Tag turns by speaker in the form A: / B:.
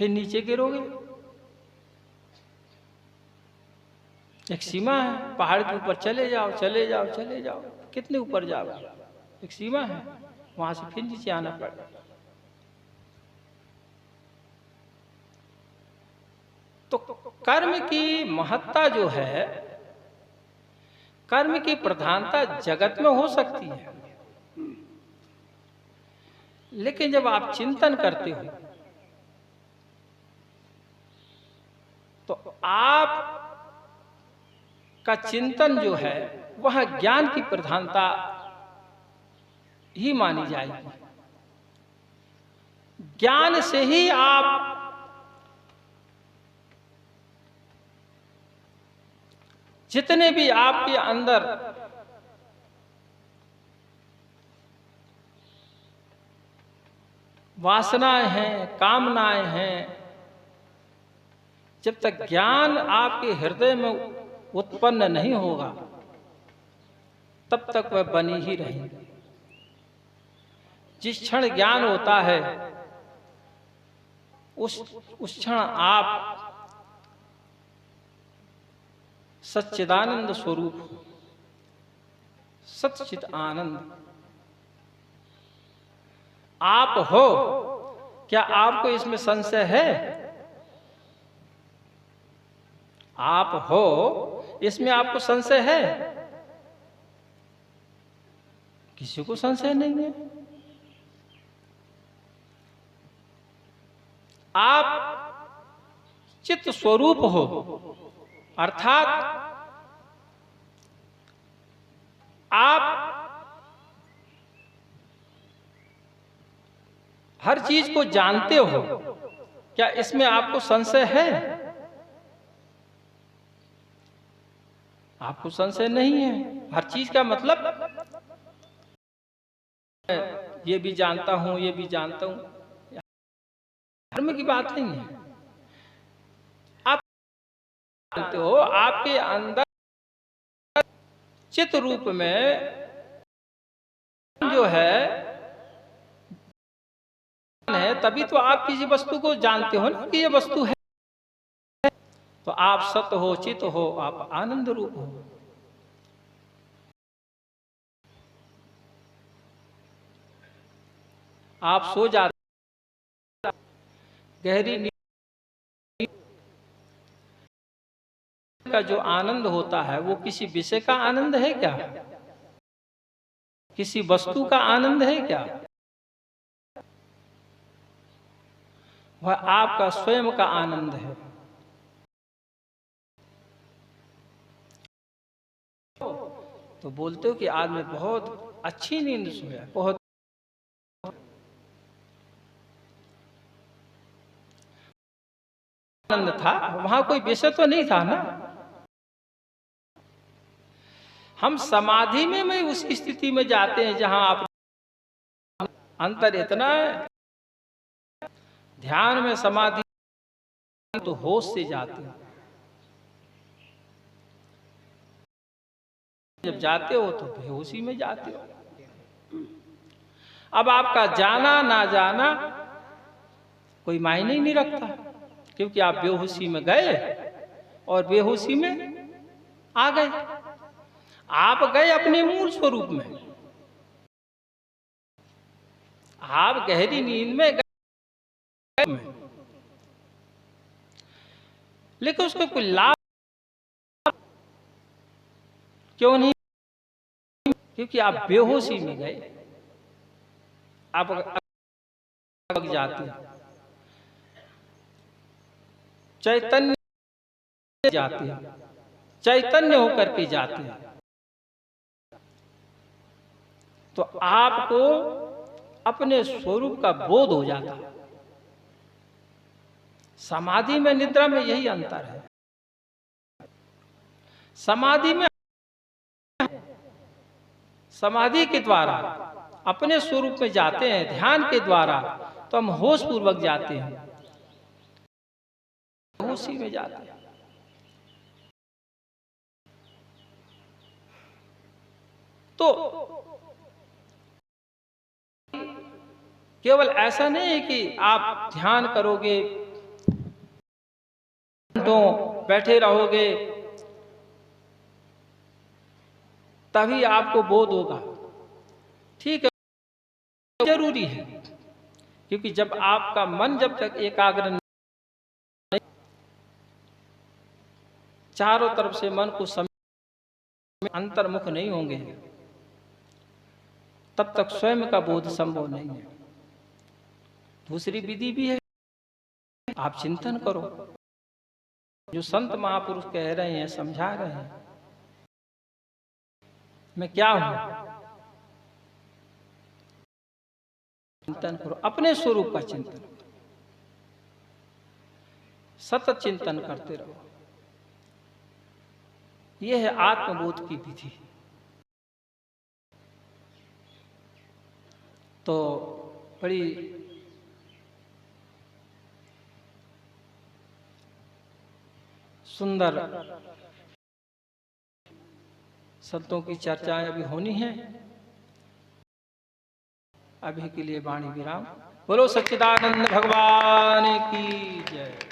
A: फिर नीचे गिरोगे। एक सीमा है, पहाड़ के ऊपर चले जाओ चले जाओ चले जाओ, कितने ऊपर जाओ, एक सीमा है, वहां से फिर नीचे आना पड़ेगा। तो कर्म की महत्ता जो है, कर्म की प्रधानता जगत में हो सकती है, लेकिन जब आप चिंतन करते हो तो आप का चिंतन जो है वह ज्ञान की प्रधानता ही मानी जाएगी। ज्ञान से ही आप जितने भी आपके अंदर वासनाएं हैं, कामनाएं हैं, जब तक ज्ञान आपके हृदय में उत्पन्न नहीं होगा तब तक वह बनी ही रहेगी। जिस क्षण ज्ञान होता है उस क्षण आप सच्चिदानंद स्वरूप हो, सच्चित आनंद आप हो। क्या आपको इसमें संशय है? आप हो, इसमें आपको संशय है? किसी को संशय नहीं है। आप चित्त स्वरूप हो, अर्थात आप हर चीज को जानते हो। क्या इसमें आपको संशय है? आपको संशय नहीं है। हर चीज का मतलब ये भी जानता हूं, ये भी जानता हूं, धर्म की बात नहीं है। आप जानते हो आपके अंदर चित्त रूप में जो है, तभी तो आप किसी वस्तु को जानते हो ना कि ये वस्तु है। तो आप सत हो, चित हो, आप आनंद रूप हो। आप सो जाते, गहरी नींद का जो आनंद होता है वो किसी विषय का आनंद है क्या? किसी वस्तु का आनंद है क्या? वह आपका स्वयं का आनंद है। तो बोलते हो कि आज मैं बहुत अच्छी नींद सोया, बहुत आनंद था। वहां कोई विषय तो नहीं था ना। हम समाधि में उस स्थिति में जाते हैं जहां आप अंतर इतना है, ध्यान में समाधि तो होश से जाते हैं। जब जाते हो तो बेहोशी में जाते हो। अब आपका जाना ना जाना कोई मायने ही नहीं रखता, क्योंकि आप बेहोशी में गए और बेहोशी में आ गए। आप गए अपने मूल स्वरूप में, आप गहरी नींद में गए, लेकिन उसको कोई लाभ क्यों नहीं? क्योंकि आप बेहोशी में गए, आप जाते हैं, चैतन्य जाते हैं, चैतन्य होकर के जाते हैं। तो आपको अपने स्वरूप का बोध हो जाता है। समाधि में निद्रा में यही अंतर है। समाधि में समाधि के द्वारा अपने स्वरूप में जाते हैं, ध्यान के द्वारा तो हम होश पूर्वक जाते हैं, होशी में जाते हैं। तो केवल ऐसा नहीं है कि आप ध्यान करोगे घंटों बैठे रहोगे तभी आपको बोध होगा। ठीक है, जरूरी है, क्योंकि जब आपका मन जब तक एकाग्र नहीं, चारों तरफ से मन को अंतर्मुख नहीं होंगे, तब तक स्वयं का बोध संभव नहीं है। दूसरी विधि भी है, आप चिंतन करो, जो संत महापुरुष कह रहे हैं, समझा रहे हैं, मैं क्या हूं, चिंतन करो, अपने स्वरूप का चिंतन करो, सतत चिंतन करते रहो। यह है आत्मबोध की विधि। तो बड़ी सुंदर संतों की चर्चाएं अभी होनी है। अभी के लिए वाणी विराम। बोलो सच्चिदानंद भगवान की जय।